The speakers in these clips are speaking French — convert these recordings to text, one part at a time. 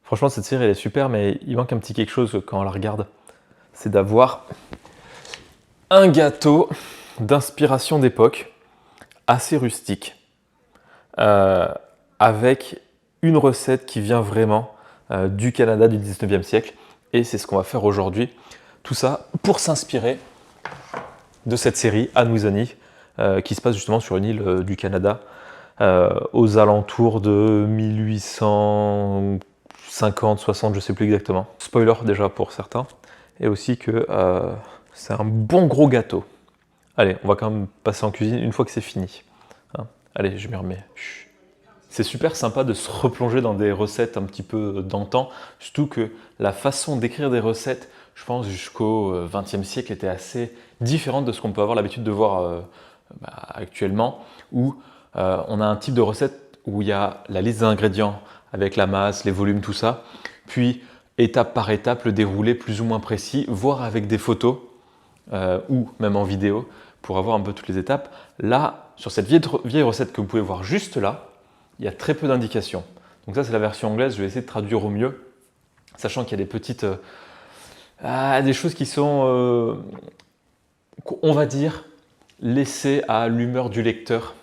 Franchement, cette série, elle est super, mais il manque un petit quelque chose quand on la regarde. C'est d'avoir un gâteau d'inspiration d'époque, assez rustique, euh, avec une recette qui vient vraiment du Canada du 19e siècle. Et c'est ce qu'on va faire aujourd'hui. Tout ça pour s'inspirer de cette série Anne with Honey, qui se passe justement sur une île du Canada, aux alentours de 1850, 60, je sais plus exactement. Spoiler déjà pour certains. Et aussi que c'est un bon gros gâteau. Allez, on va quand même passer en cuisine une fois que c'est fini. Hein. Allez, je m'y remets. Chut. C'est super sympa de se replonger dans des recettes un petit peu d'antan, surtout que la façon d'écrire des recettes, je pense, jusqu'au XXe siècle était assez différente de ce qu'on peut avoir l'habitude de voir actuellement, où on a un type de recette où il y a la liste des ingrédients avec la masse, les volumes, tout ça, puis étape par étape, le déroulé plus ou moins précis, voire avec des photos ou même en vidéo pour avoir un peu toutes les étapes. Là, sur cette vieille recette que vous pouvez voir juste là, il y a très peu d'indications. Donc ça, c'est la version anglaise, je vais essayer de traduire au mieux, sachant qu'il y a des petites... des choses qui sont, on va dire, laissées à l'humeur du lecteur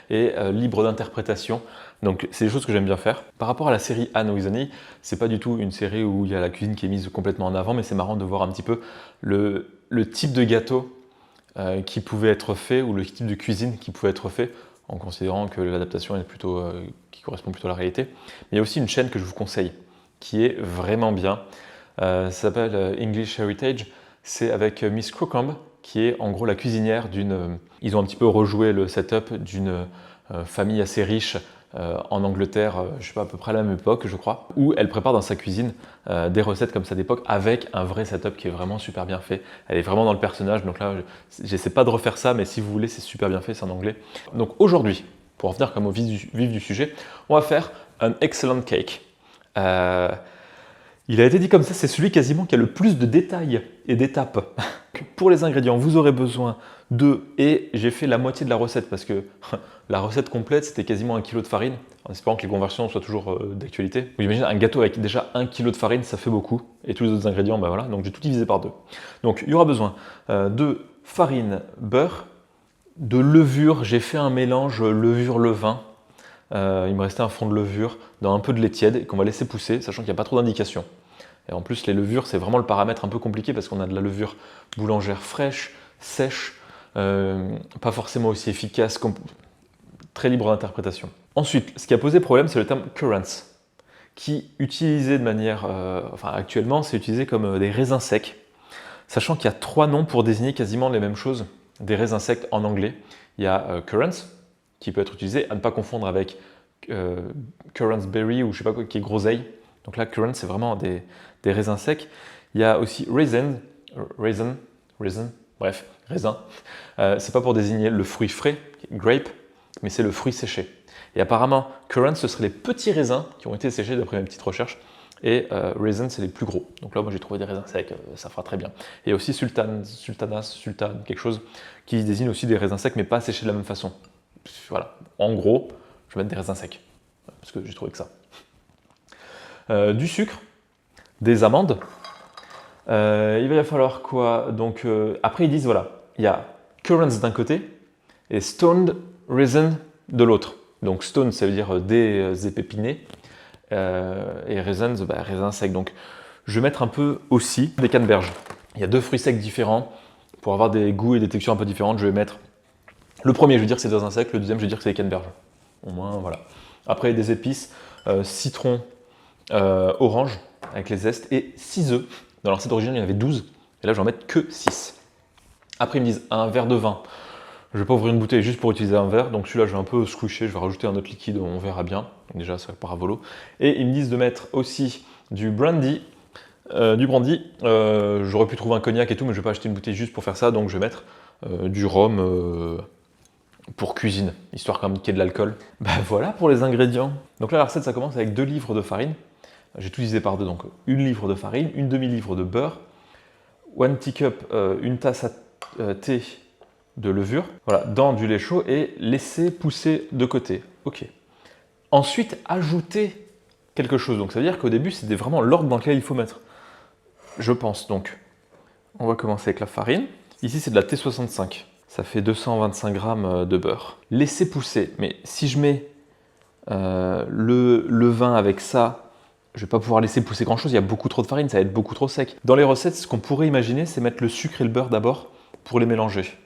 et libre d'interprétation. Donc c'est des choses que j'aime bien faire. Par rapport à la série Anne with Honey, c'est pas du tout une série où il y a la cuisine qui est mise complètement en avant, mais c'est marrant de voir un petit peu le type de gâteau qui pouvait être fait, ou le type de cuisine qui pouvait être fait, en considérant que l'adaptation est plutôt, qui correspond plutôt à la réalité. Mais il y a aussi une chaîne que je vous conseille, qui est vraiment bien. Ça s'appelle English Heritage. C'est avec Miss Crocombe, qui est en gros la cuisinière d'une... ils ont un petit peu rejoué le setup d'une famille assez riche en Angleterre, je sais pas, à peu près à la même époque, je crois, où elle prépare dans sa cuisine des recettes comme ça d'époque avec un vrai setup qui est vraiment super bien fait. Elle est vraiment dans le personnage, donc là, j'essaie pas de refaire ça, mais si vous voulez, c'est super bien fait, c'est en anglais. Donc aujourd'hui, pour revenir comme au vif du sujet, on va faire un excellent cake. Il a été dit comme ça, c'est celui quasiment qui a le plus de détails et d'étapes. Pour les ingrédients, vous aurez besoin de, et j'ai fait la moitié de la recette parce que la recette complète c'était quasiment 1 kg de farine, en espérant que les conversions soient toujours d'actualité. Donc j'imagine un gâteau avec déjà 1 kg de farine, ça fait beaucoup, et tous les autres ingrédients, ben voilà, donc j'ai tout divisé par 2. Donc il y aura besoin de farine, beurre, de levure, j'ai fait un mélange levure-levain. Il me restait un fond de levure dans un peu de lait tiède qu'on va laisser pousser, sachant qu'il n'y a pas trop d'indications. Et en plus, les levures, c'est vraiment le paramètre un peu compliqué parce qu'on a de la levure boulangère fraîche, sèche, pas forcément aussi efficace, très libre d'interprétation. Ensuite, ce qui a posé problème, c'est le terme currants, qui utilisé de manière, actuellement, c'est utilisé comme des raisins secs, sachant qu'il y a 3 noms pour désigner quasiment les mêmes choses, des raisins secs en anglais. Il y a currants, qui peut être utilisé, à ne pas confondre avec currants berry ou je sais pas quoi, qui est groseille. Donc là, currant, c'est vraiment des raisins secs. Il y a aussi raisin, bref, raisin. C'est pas pour désigner le fruit frais, grape, mais c'est le fruit séché. Et apparemment, currant, ce seraient les petits raisins qui ont été séchés d'après mes petites recherches. Et raisin, c'est les plus gros. Donc là, moi, j'ai trouvé des raisins secs, ça fera très bien. Et il y a aussi sultan, quelque chose qui désigne aussi des raisins secs, mais pas séchés de la même façon. Voilà. En gros, je vais mettre des raisins secs, parce que j'ai trouvé que ça. Du sucre, des amandes. Il va y falloir quoi? Donc, après, ils disent voilà, il y a currants d'un côté et stoned raisin de l'autre. Donc, stone, ça veut dire des épépinés et raisins, raisins secs. Donc, je vais mettre un peu aussi des canneberges. Il y a 2 fruits secs différents. Pour avoir des goûts et des textures un peu différentes, je vais mettre le premier, je vais dire que c'est des raisins secs, le deuxième, je vais dire que c'est des canneberges. Au moins, voilà. Après, des épices, citron, orange avec les zestes et 6 œufs. Dans leur recette originale, il y en avait 12 et là je vais en mettre que 6. Après ils me disent un verre de vin. Je vais pas ouvrir une bouteille juste pour utiliser un verre, donc celui-là je vais un peu squisher, je vais rajouter un autre liquide, on verra bien. Donc déjà ça part à volo. Et ils me disent de mettre aussi du brandy. J'aurais pu trouver un cognac et tout, mais je vais pas acheter une bouteille juste pour faire ça, donc je vais mettre du rhum pour cuisine, histoire quand même qu'il y ait de l'alcool. Voilà pour les ingrédients. Donc là la recette ça commence avec 2 livres de farine. J'ai tout divisé par 2, donc 1 livre de farine, 1 demi-livre de beurre, 1 teacup, une tasse à thé de levure, voilà, dans du lait chaud et laisser pousser de côté. Ok. Ensuite, ajouter quelque chose. Donc ça veut dire qu'au début, c'est vraiment l'ordre dans lequel il faut mettre. Je pense donc. On va commencer avec la farine. Ici, c'est de la T65. Ça fait 225 grammes de beurre. Laissez pousser. Mais si je mets le levain avec ça, je ne vais pas pouvoir laisser pousser grand chose. Il y a beaucoup trop de farine, ça va être beaucoup trop sec. Dans les recettes, ce qu'on pourrait imaginer, c'est mettre le sucre et le beurre d'abord pour les mélanger.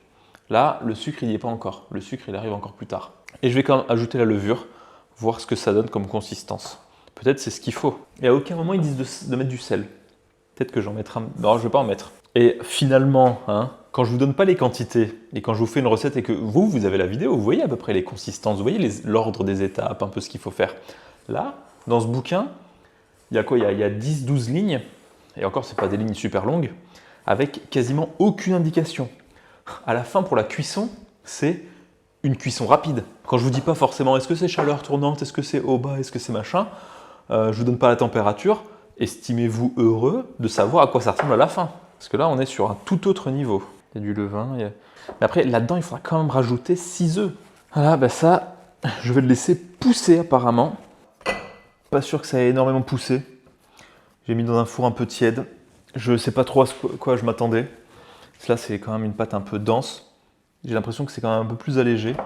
Là, le sucre, il n'y est pas encore. Le sucre, il arrive encore plus tard. Et je vais quand même ajouter la levure, voir ce que ça donne comme consistance. Peut-être c'est ce qu'il faut. Et à aucun moment, ils disent de mettre du sel. Peut-être que j'en mettrai un... Non, je ne vais pas en mettre. Et finalement, quand je ne vous donne pas les quantités, et quand je vous fais une recette et que vous avez la vidéo, vous voyez à peu près les consistances, vous voyez l'ordre des étapes, un peu ce qu'il faut faire. Là, dans ce bouquin, il y a quoi? Il y a 10-12 lignes, et encore, ce n'est pas des lignes super longues, avec quasiment aucune indication. À la fin, pour la cuisson, c'est une cuisson rapide. Quand je vous dis pas forcément est-ce que c'est chaleur tournante, est-ce que c'est au bas, est-ce que c'est machin, je vous donne pas la température, estimez-vous heureux de savoir à quoi ça ressemble à la fin. Parce que là, on est sur un tout autre niveau. Il y a du levain, Mais après, là-dedans, il faudra quand même rajouter 6 œufs. Voilà, bah ça, je vais le laisser pousser apparemment. Pas sûr que ça ait énormément poussé. J'ai mis dans un four un peu tiède. Je sais pas trop à quoi je m'attendais. Là, c'est quand même une pâte un peu dense. J'ai l'impression que c'est quand même un peu plus allégé.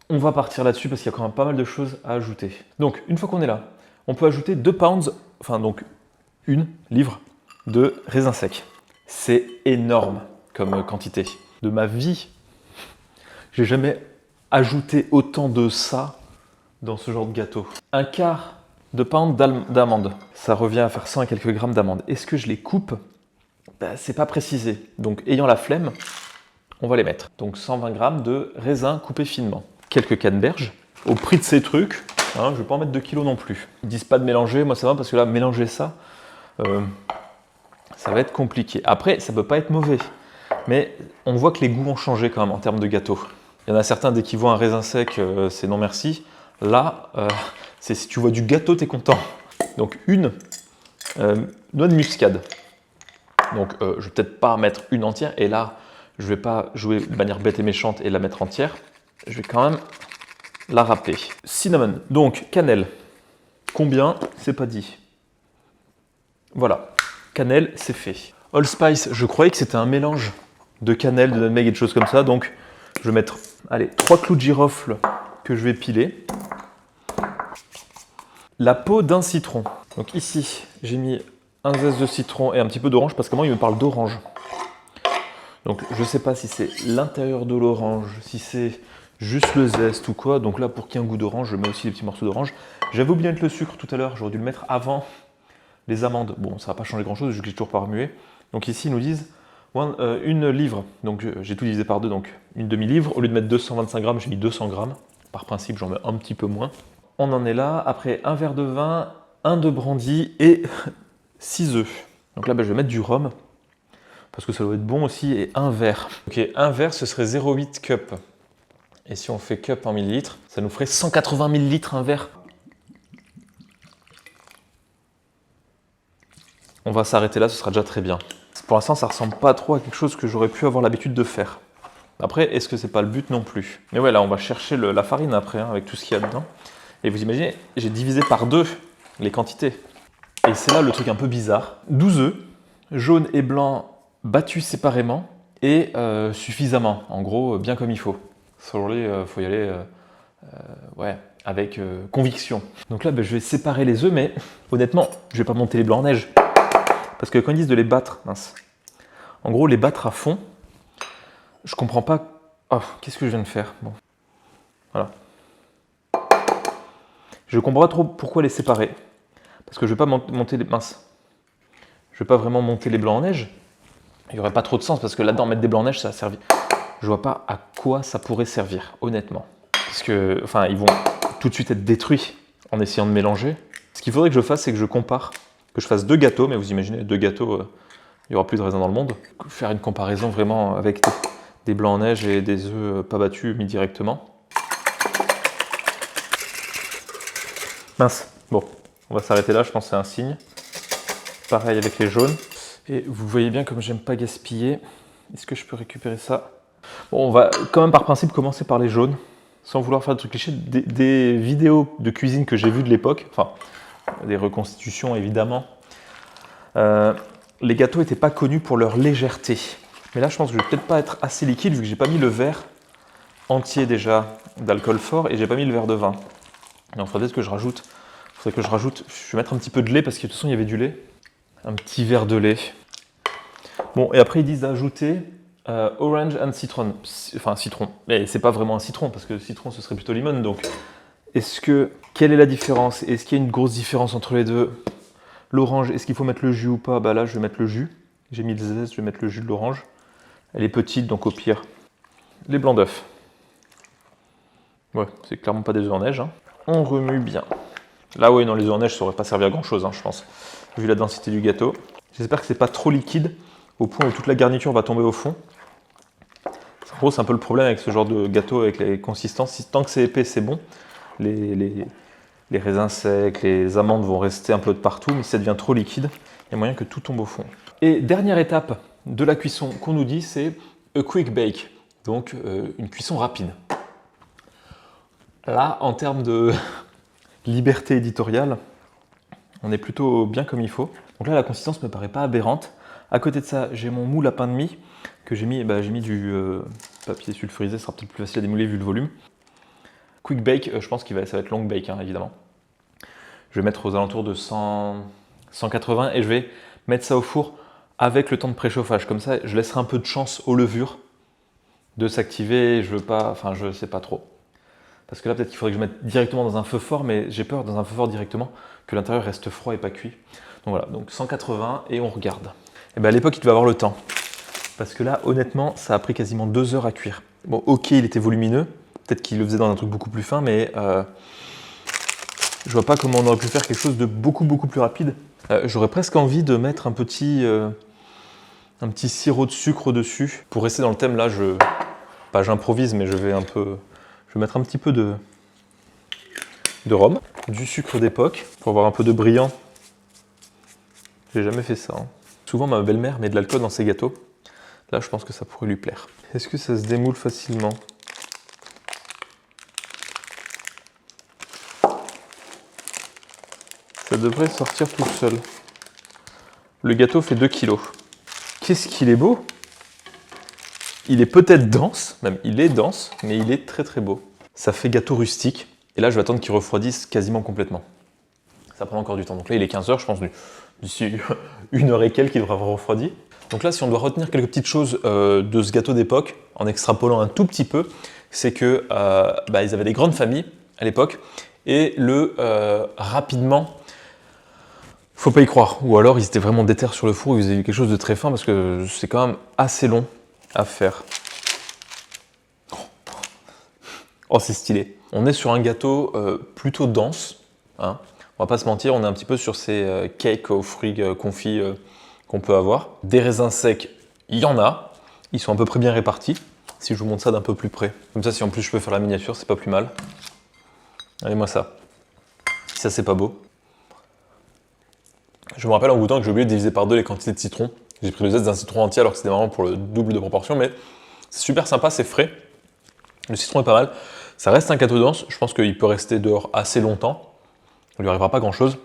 On va partir là-dessus parce qu'il y a quand même pas mal de choses à ajouter. Donc, une fois qu'on est là, on peut ajouter 2 pounds, enfin donc une livre de raisins secs. C'est énorme comme quantité. De ma vie, j'ai jamais ajouté autant de ça dans ce genre de gâteau. Un quart de pound d'amandes. Ça revient à faire 100 et quelques grammes d'amandes. Est-ce que je les coupe? C'est pas précisé. Donc, ayant la flemme, on va les mettre. Donc, 120 grammes de raisins coupés finement. Quelques canneberges. Au prix de ces trucs, je ne vais pas en mettre 2 kilos non plus. Ils disent pas de mélanger, moi ça va parce que là, mélanger ça, ça va être compliqué. Après, ça peut pas être mauvais. Mais on voit que les goûts ont changé quand même en termes de gâteau. Il y en a certains, dès qu'ils voient un raisin sec, c'est non merci. Là, c'est si tu vois du gâteau, tu es content. Donc, une noix de muscade. Donc, je vais peut-être pas mettre une entière. Et là, je vais pas jouer de manière bête et méchante et la mettre entière. Je vais quand même la râper. Cinnamon, donc cannelle. Combien? C'est pas dit. Voilà, cannelle, c'est fait. Allspice, je croyais que c'était un mélange de cannelle, de nutmeg et de choses comme ça. Donc, je vais mettre, allez, 3 clous de girofle que je vais piler. La peau d'un citron. Donc ici, j'ai mis un zeste de citron et un petit peu d'orange parce que moi, il me parle d'orange. Donc, je ne sais pas si c'est l'intérieur de l'orange, si c'est juste le zeste ou quoi. Donc là, pour qu'il y ait un goût d'orange, je mets aussi des petits morceaux d'orange. J'avais oublié de mettre le sucre tout à l'heure, j'aurais dû le mettre avant les amandes. Bon, ça va pas changer grand-chose, vu que j'ai toujours pas remué. Donc ici, ils nous disent une livre. Donc j'ai tout divisé par 2, donc une demi-livre. Au lieu de mettre 225 grammes, j'ai mis 200 grammes. Par principe, j'en mets un petit peu moins. On en est là. Après, un verre de vin, un de brandy et 6 œufs. Donc là, je vais mettre du rhum, parce que ça doit être bon aussi, et un verre. Ok, un verre, ce serait 0,8 cup. Et si on fait cup en millilitres, ça nous ferait 180 millilitres un verre. On va s'arrêter là, ce sera déjà très bien. Pour l'instant, ça ressemble pas trop à quelque chose que j'aurais pu avoir l'habitude de faire. Après, est-ce que c'est pas le but non plus? Mais ouais, là, on va chercher la farine après, avec tout ce qu'il y a dedans. Et vous imaginez, j'ai divisé par 2 les quantités. Et c'est là le truc un peu bizarre. 12 œufs, jaune et blanc battus séparément, et suffisamment. En gros, bien comme il faut. Faut y aller ouais, avec conviction. Donc là, je vais séparer les œufs, mais honnêtement, je vais pas monter les blancs en neige. Parce que quand ils disent de les battre, mince. En gros, les battre à fond, je comprends pas. Oh, qu'est-ce que je viens de faire? Bon. Voilà. Je comprends pas trop pourquoi les séparer. Parce que je vais pas monter les. Mince. Je vais pas vraiment monter les blancs en neige. Il y aurait pas trop de sens parce que là-dedans, mettre des blancs en neige, ça a servi. Je vois pas à quoi ça pourrait servir, honnêtement. Parce que, enfin, ils vont tout de suite être détruits en essayant de mélanger. Ce qu'il faudrait que je fasse, c'est que je compare. Que je fasse 2 gâteaux, mais vous imaginez, 2 gâteaux, il n'y aura plus de raisins dans le monde. Faire une comparaison vraiment avec des blancs en neige et des œufs pas battus mis directement. Mince, bon, on va s'arrêter là, je pense que c'est un signe. Pareil avec les jaunes. Et vous voyez bien comme j'aime pas gaspiller. Est-ce que je peux récupérer ça? Bon, on va quand même par principe commencer par les jaunes. sans vouloir faire de trucs clichés, des vidéos de cuisine que j'ai vues de l'époque, enfin, des reconstitutions évidemment, les gâteaux n'étaient pas connus pour leur légèreté. Mais là, je pense que je vais peut-être pas être assez liquide vu que j'ai pas mis le verre entier déjà d'alcool fort et j'ai pas mis le verre de vin. Donc, il faudrait que je rajoute. Je vais mettre un petit peu de lait parce que de toute façon, il y avait du lait. Un petit verre de lait. Bon, et après, ils disent d'ajouter orange and citron. Enfin, citron. Mais c'est pas vraiment un citron parce que citron, ce serait plutôt limone. Donc, quelle est la différence? Est-ce qu'il y a une grosse différence entre les deux? L'orange, est-ce qu'il faut mettre le jus ou pas? Bah là, je vais mettre le jus. J'ai mis le zeste, je vais mettre le jus de l'orange. Elle est petite, donc au pire. Les blancs d'œufs. Ouais, c'est clairement pas des œufs en neige. Hein. On remue bien. Là, oui, non, les œufs en neige, ça aurait pas servi à grand chose, hein, je pense, vu la densité du gâteau. J'espère que c'est pas trop liquide, au point où toute la garniture va tomber au fond. En gros, c'est un peu le problème avec ce genre de gâteau, avec les consistances. Tant que c'est épais, c'est bon. Les raisins secs, les amandes vont rester un peu de partout, mais si ça devient trop liquide, il y a moyen que tout tombe au fond. Et dernière étape de la cuisson qu'on nous dit, c'est a quick bake, donc une cuisson rapide. Là, en termes de liberté éditoriale, on est plutôt bien comme il faut. Donc là, la consistance me paraît pas aberrante. À côté de ça, j'ai mon moule à pain de mie que j'ai mis, du papier sulfurisé, ce sera peut-être plus facile à démouler vu le volume. Quick bake, je pense que ça va être long bake, hein, évidemment. Je vais mettre aux alentours de 180 et je vais mettre ça au four avec le temps de préchauffage. Comme ça, je laisserai un peu de chance aux levures de s'activer. Je sais pas trop. Parce que là, peut-être qu'il faudrait que je mette directement dans un feu fort, mais j'ai peur dans un feu fort directement que l'intérieur reste froid et pas cuit. Donc voilà, donc 180 et on regarde. Et bien à l'époque, il devait avoir le temps. Parce que là, honnêtement, ça a pris quasiment 2 heures à cuire. Bon, ok, il était volumineux. Peut-être qu'il le faisait dans un truc beaucoup plus fin, mais je vois pas comment on aurait pu faire quelque chose de beaucoup plus rapide. J'aurais presque envie de mettre un petit sirop de sucre dessus. Pour rester dans le thème, là, j'improvise, mais je vais mettre un petit peu de rhum, du sucre d'époque, pour avoir un peu de brillant. J'ai jamais fait ça. Hein. Souvent, ma belle-mère met de l'alcool dans ses gâteaux. Là, je pense que ça pourrait lui plaire. Est-ce que ça se démoule facilement? Ça devrait sortir tout seul. Le gâteau fait 2 kg. Qu'est-ce qu'il est beau! Il est peut-être dense, même il est dense, mais il est très beau. Ça fait gâteau rustique. Et là, je vais attendre qu'il refroidisse quasiment complètement. Ça prend encore du temps. Donc là, il est 15 h, je pense, d'ici 1 heure et quelques, il devrait avoir refroidi. Donc là, si on doit retenir quelques petites choses de ce gâteau d'époque, en extrapolant un tout petit peu, c'est que ils avaient des grandes familles à l'époque, et rapidement, faut pas y croire. Ou alors, ils étaient vraiment déter sur le four, ils faisaient quelque chose de très fin, parce que c'est quand même assez long à faire. Oh, c'est stylé. On est sur un gâteau plutôt dense. Hein. On va pas se mentir, on est un petit peu sur ces cakes aux fruits confits qu'on peut avoir. Des raisins secs, il y en a. Ils sont à peu près bien répartis. Si je vous montre ça d'un peu plus près. Comme ça, si en plus je peux faire la miniature, c'est pas plus mal. Allez-moi ça. Si ça, c'est pas beau. Je me rappelle en goûtant que j'ai oublié de diviser par 2 les quantités de citron. J'ai pris le zeste d'un citron entier alors que c'était vraiment pour le double de proportion, mais c'est super sympa, c'est frais. Le citron est pas mal. Ça reste un gâteau dense. Je pense qu'il peut rester dehors assez longtemps. Il lui arrivera pas grand-chose.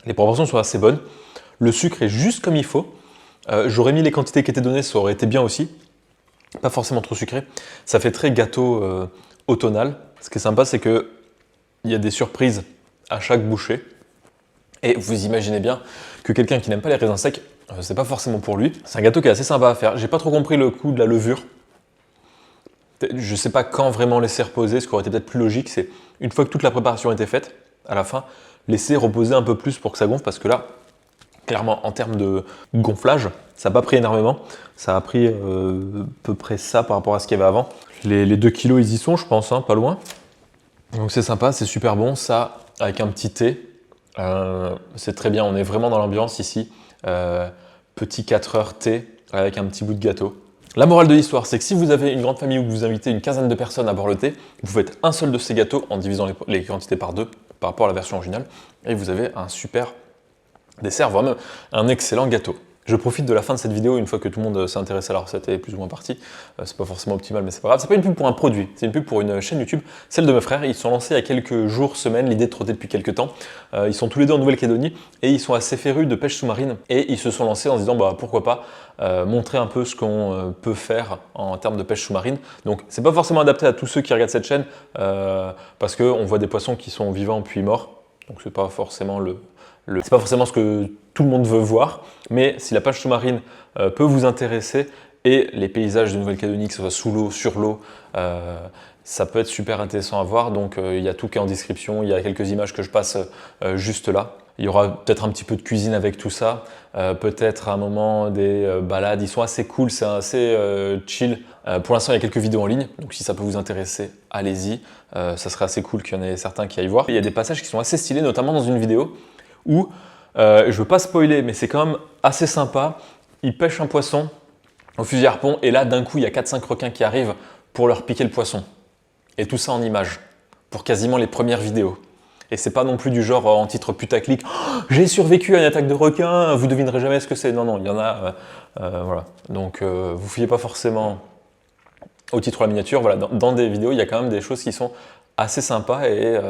Les proportions sont assez bonnes. Le sucre est juste comme il faut. J'aurais mis les quantités qui étaient données, ça aurait été bien aussi. Pas forcément trop sucré. Ça fait très gâteau automnal. Ce qui est sympa, c'est qu'il y a des surprises à chaque bouchée. Et vous imaginez bien que quelqu'un qui n'aime pas les raisins secs, c'est pas forcément pour lui. C'est un gâteau qui est assez sympa à faire. J'ai pas trop compris le coup de la levure. Je sais pas quand vraiment laisser reposer. Ce qui aurait été peut-être plus logique, c'est une fois que toute la préparation était faite, à la fin, laisser reposer un peu plus pour que ça gonfle, parce que là, clairement, en termes de gonflage, ça n'a pas pris énormément. Ça a pris à peu près ça par rapport à ce qu'il y avait avant. Les 2 kilos, ils y sont, je pense, hein, pas loin. Donc c'est sympa, c'est super bon. Ça, avec un petit thé, c'est très bien. On est vraiment dans l'ambiance ici. Petit 4 heures thé avec un petit bout de gâteau. La morale de l'histoire, c'est que si vous avez une grande famille ou que vous invitez une quinzaine de personnes à boire le thé, vous faites un seul de ces gâteaux en divisant les quantités par 2 par rapport à la version originale, et vous avez un super dessert, voire même un excellent gâteau. Je profite de la fin de cette vidéo, une fois que tout le monde s'est intéressé à la recette et est plus ou moins parti. C'est pas forcément optimal, mais c'est pas grave. C'est pas une pub pour un produit, c'est une pub pour une chaîne YouTube, celle de mes frères. Ils se sont lancés il y a quelques jours, semaines, l'idée de trotter depuis quelques temps. Ils sont tous les deux en Nouvelle-Calédonie et ils sont assez férus de pêche sous-marine. Et ils se sont lancés en se disant, bah, pourquoi pas montrer un peu ce qu'on peut faire en termes de pêche sous-marine. Donc c'est pas forcément adapté à tous ceux qui regardent cette chaîne, parce qu'on voit des poissons qui sont vivants puis morts. Donc c'est pas forcément c'est pas forcément ce que tout le monde veut voir, mais si la pêche sous-marine peut vous intéresser et les paysages de Nouvelle-Calédonie, que ce soit sous l'eau, sur l'eau, ça peut être super intéressant à voir. Donc il y a tout qui est en description, il y a quelques images que je passe juste là. Il y aura peut-être un petit peu de cuisine avec tout ça, peut-être à un moment des balades. Ils sont assez cool, c'est assez chill. Pour l'instant, il y a quelques vidéos en ligne, donc si ça peut vous intéresser, allez-y. Ça serait assez cool qu'il y en ait certains qui aillent voir. Il y a des passages qui sont assez stylés, notamment dans une vidéo où, je ne veux pas spoiler, mais c'est quand même assez sympa. Ils pêchent un poisson au fusil à harpon, et là, d'un coup, il y a 4-5 requins qui arrivent pour leur piquer le poisson. Et tout ça en images, pour quasiment les premières vidéos. Et c'est pas non plus du genre en titre putaclic, oh, j'ai survécu à une attaque de requin, vous devinerez jamais ce que c'est. Non, non, il y en a, voilà. Donc, vous fiez pas forcément au titre ou à la miniature. Voilà, dans des vidéos, il y a quand même des choses qui sont assez sympas et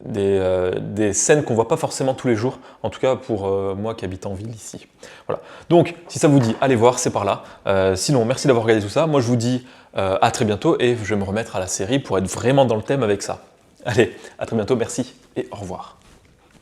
des scènes qu'on voit pas forcément tous les jours, en tout cas pour moi qui habite en ville ici. Voilà. Donc, si ça vous dit, allez voir, c'est par là. Sinon, merci d'avoir regardé tout ça. Moi, je vous dis à très bientôt et je vais me remettre à la série pour être vraiment dans le thème avec ça. Allez, à très bientôt, merci et au revoir.